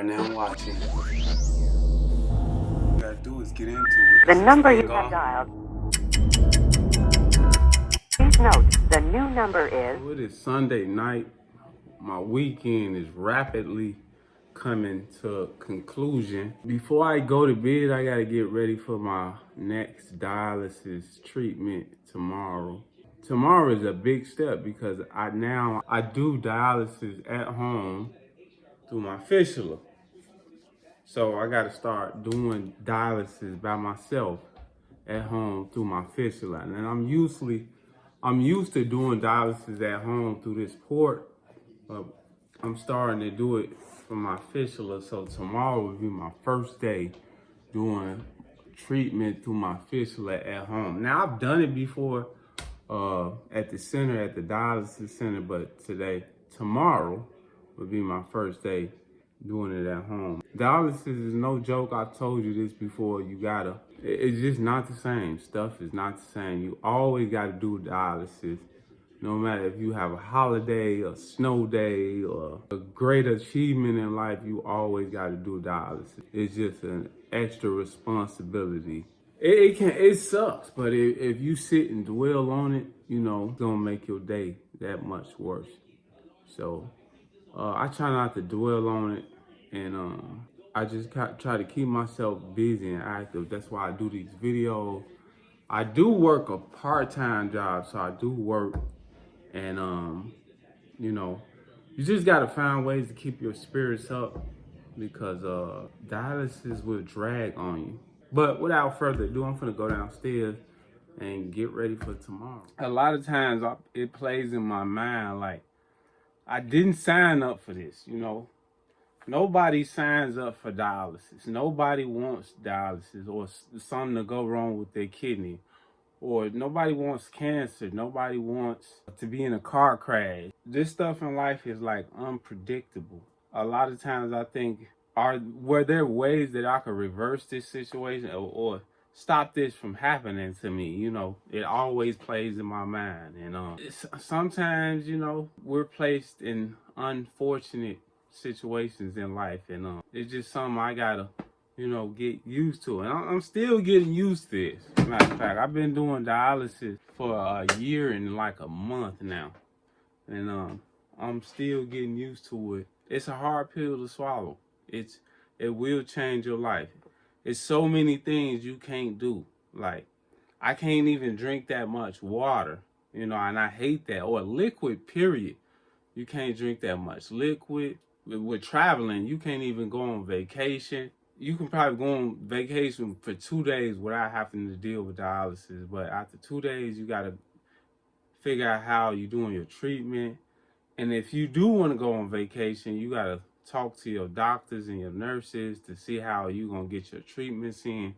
are now watching. What you gotta do is get into it. The number you have dialed. Please note, the new number is... It is Sunday night. My weekend is rapidly coming to a conclusion. Before I go to bed, I gotta get ready for my next dialysis treatment tomorrow. Tomorrow is a big step because I do dialysis at home through my fistula. So I gotta start doing dialysis by myself at home through my fistula. And I'm used to doing dialysis at home through this port, but I'm starting to do it from my fistula. So tomorrow will be my first day doing treatment through my fistula at home. Now I've done it before at the center, at the dialysis center, but tomorrow will be my first day doing it at home. Dialysis is no joke. I've told you this before. It's just not the same. Stuff is not the same. You always gotta do dialysis. No matter if you have a holiday, a snow day, or a great achievement in life, you always gotta do dialysis. It's just an extra responsibility. It sucks, but if you sit and dwell on it, it's gonna make your day that much worse. So I try not to dwell on it, and I just try to keep myself busy and active. That's why I do these videos. I do work a part-time job, so I do work, and you just gotta find ways to keep your spirits up because dialysis will drag on you. But without further ado, I'm gonna go downstairs and get ready for tomorrow. A lot of times it plays in my mind like, I didn't sign up for this, Nobody signs up for dialysis. Nobody wants dialysis or something to go wrong with their kidney. Or nobody wants cancer. Nobody wants to be in a car crash. This stuff in life is like unpredictable. A lot of times I think, were there ways that I could reverse this situation or stop this from happening to me? It always plays in my mind. And sometimes, we're placed in unfortunate situations in life, and it's just something I gotta get used to, and I'm still getting used to this. Matter of fact, I've been doing dialysis for a year and like a month now, and I'm still getting used to it. It's a hard pill to swallow. It will change your life. It's so many things you can't do. Like, I can't even drink that much water, and I hate that. Or liquid, period. You can't drink that much liquid. With traveling, you can't even go on vacation. You can probably go on vacation for 2 days without having to deal with dialysis. But after 2 days, you got to figure out how you're doing your treatment. And if you do want to go on vacation, you got to talk to your doctors and your nurses to see how you're going to get your treatments in.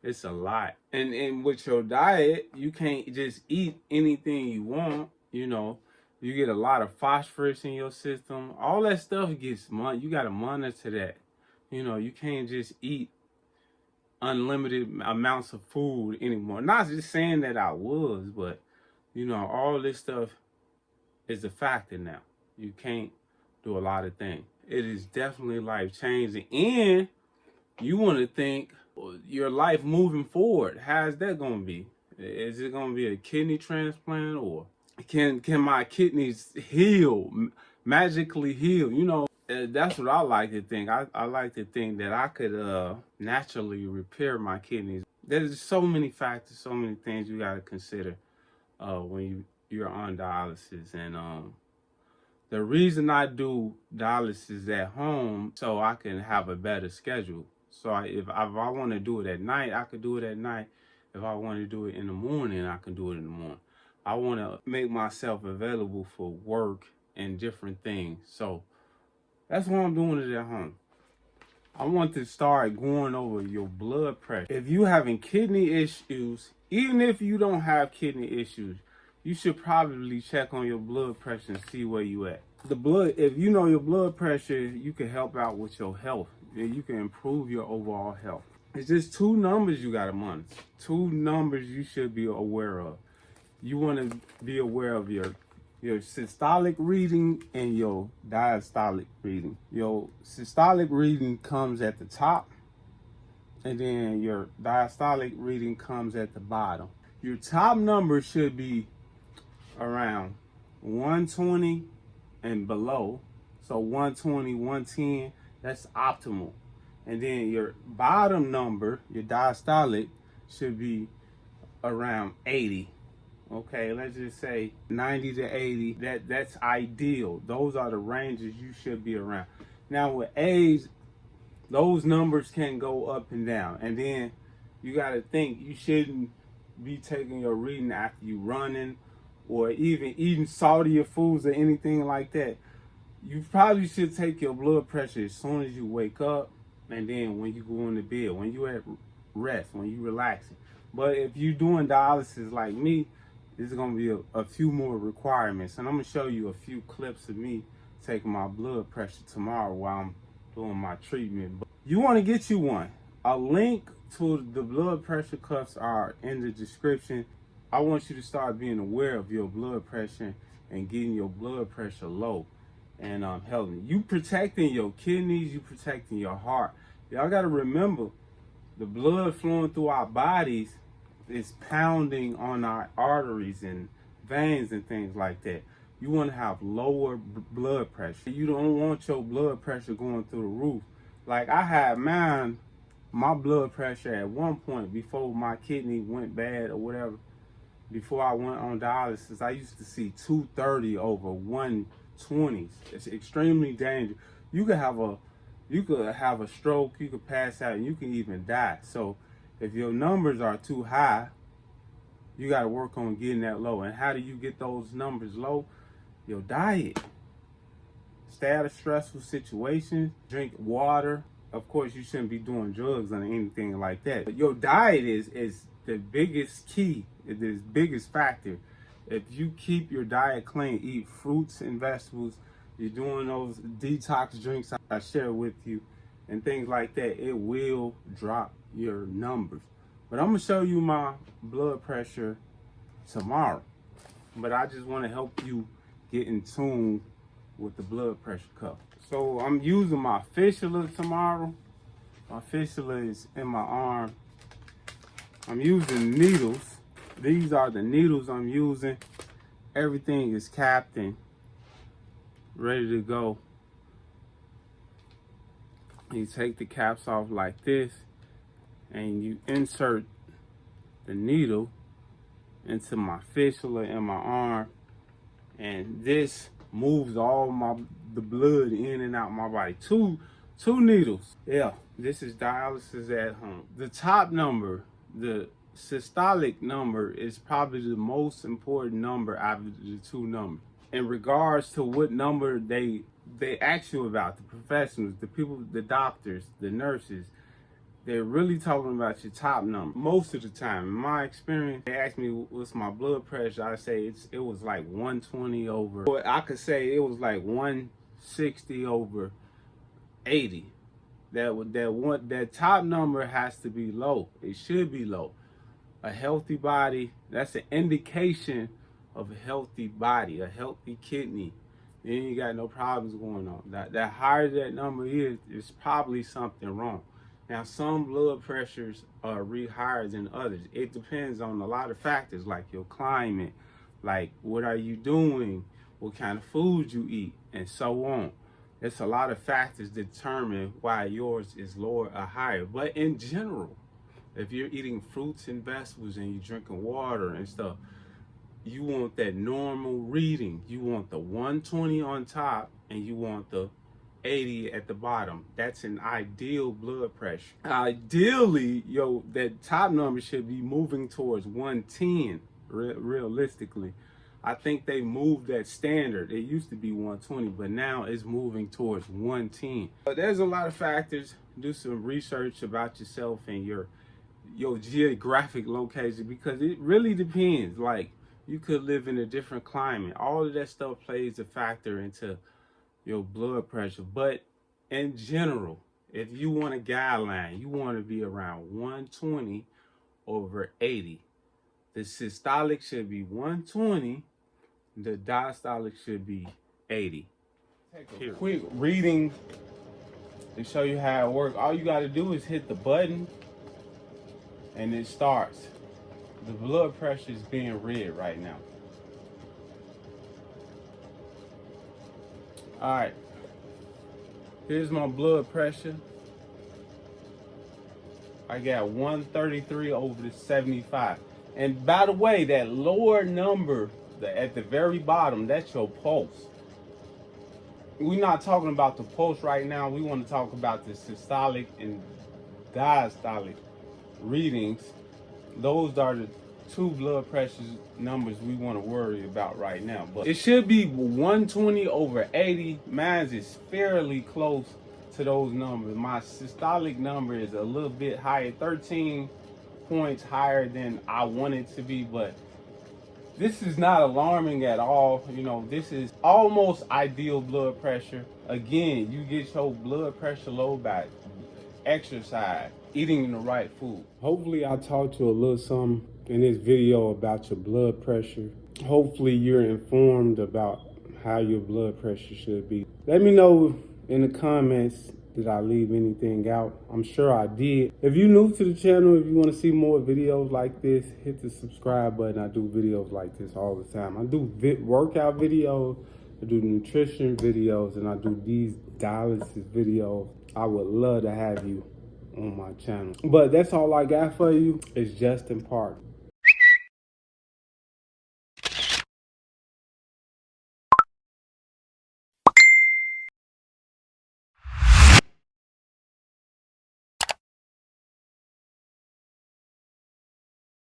It's a lot. And with your diet, you can't just eat anything you want, You get a lot of phosphorus in your system. All that stuff gets you got to monitor that. You can't just eat unlimited amounts of food anymore. Not just saying that I was, but all this stuff is a factor now. You can't do a lot of things. It is definitely life changing, and you want to think your life moving forward. How's that going to be? Is it going to be a kidney transplant, or can my kidneys heal, magically heal? That's what I like to think. I like to think that I could naturally repair my kidneys. There's so many factors, so many things you got to consider when you're on dialysis. And the reason I do dialysis at home, so I can have a better schedule. So if I want to do it at night, I could do it at night. If I want to do it in the morning, I can do it in the morning. I want to make myself available for work and different things. So that's why I'm doing it at home. I want to start going over your blood pressure. If you're having kidney issues, even if you don't have kidney issues, you should probably check on your blood pressure and see where you at. If you know your blood pressure, you can help out with your health. You can improve your overall health. It's just 2 numbers you got to monitor. 2 numbers you should be aware of. You want to be aware of your your systolic reading and your diastolic reading. Your systolic reading comes at the top, and then your diastolic reading comes at the bottom. Your top number should be around 120 and below. So 120, 110, that's optimal. And then your bottom number, your diastolic, should be around 80. Okay, let's just say 90 to 80. That's ideal. Those are the ranges you should be around. Now with age, those numbers can go up and down. And then you got to think, you shouldn't be taking your reading after you running or even eating saltier foods or anything like that. You probably should take your blood pressure as soon as you wake up, and then when you go into bed, when you at rest, when you relaxing. But if you're doing dialysis like me, there's gonna be a few more requirements, and I'm gonna show you a few clips of me taking my blood pressure tomorrow while I'm doing my treatment. But you want to get you one. A link to the blood pressure cuffs are in the description. I want you to start being aware of your blood pressure and getting your blood pressure low and helping. You protecting your kidneys, you protecting your heart. Y'all got to remember, the blood flowing through our bodies is pounding on our arteries and veins and things like that. You want to have lower blood pressure. You don't want your blood pressure going through the roof. Like I had my blood pressure at one point before my kidney went bad or whatever. Before I went on dialysis, I used to see 230 over 120s. It's extremely dangerous. You could have a stroke, you could pass out, and you can even die. So if your numbers are too high, you got to work on getting that low. And how do you get those numbers low? Your diet. Stay out of stressful situations. Drink water. Of course, you shouldn't be doing drugs or anything like that. But your diet is the biggest key, the biggest factor. If you keep your diet clean, eat fruits and vegetables, you're doing those detox drinks I share with you and things like that, it will drop your numbers. But I'm gonna show you my blood pressure tomorrow. But I just want to help you get in tune with the blood pressure cuff. So I'm using my fistula tomorrow. My fistula is in my arm. I'm using needles. These are the needles I'm using. Everything is capped and ready to go. You take the caps off like this and you insert the needle into my fistula in my arm, and this moves all the blood in and out my body. Two needles. Yeah, this is dialysis at home. The top number, the systolic number, is probably the most important number out of the two numbers. In regards to what number they ask you about, the professionals, the people, the doctors, the nurses, they're really talking about your top number. Most of the time, in my experience, they ask me what's my blood pressure. I say it was like 120 over, or I could say it was like 160 over 80. That top number has to be low. It should be low. A healthy body, that's an indication of a healthy body, a healthy kidney. Then you got no problems going on. The higher that number is probably something wrong. Now, some blood pressures are higher than others. It depends on a lot of factors, like your climate, like what are you doing, what kind of food you eat, and so on. It's a lot of factors determine why yours is lower or higher. But in general, if you're eating fruits and vegetables and you're drinking water and stuff, you want that normal reading. You want the 120 on top and you want the 80 at the bottom. That's an ideal blood pressure. Ideally, that top number should be moving towards 110, realistically. I think they moved that standard. It used to be 120, but now it's moving towards 110. But there's a lot of factors. Do some research about yourself and your geographic location, because it really depends. Like, you could live in a different climate. All of that stuff plays a factor into your blood pressure. But in general, if you want a guideline, you want to be around 120 over 80. The systolic should be 120 the diastolic should be 80. Take a quick reading to show you how it works. All you got to do is hit the button and it starts. The blood pressure is being read right now. All right, here's my blood pressure. I got 133 over the 75. And by the way, that lower number at the very bottom, that's your pulse. We're not talking about the pulse right now. We want to talk about the systolic and diastolic readings. Those are the two blood pressure numbers we want to worry about right now. But it should be 120 over 80. Mine is fairly close to those numbers. My systolic number is a little bit higher, 13 points higher than I want it to be, but this is not alarming at all. You know, this is almost ideal blood pressure. Again, you get your blood pressure low by exercise, eating the right food. Hopefully I taught you a little something in this video about your blood pressure. Hopefully you're informed about how your blood pressure should be. Let me know in the comments, did I leave anything out? I'm sure I did. If you're new to the channel, if you want to see more videos like this, hit the subscribe button. I do videos like this all the time. I do workout videos, I do nutrition videos, and I do these dialysis videos. I would love to have you on my channel. But that's all I got for you. It's Justin Park.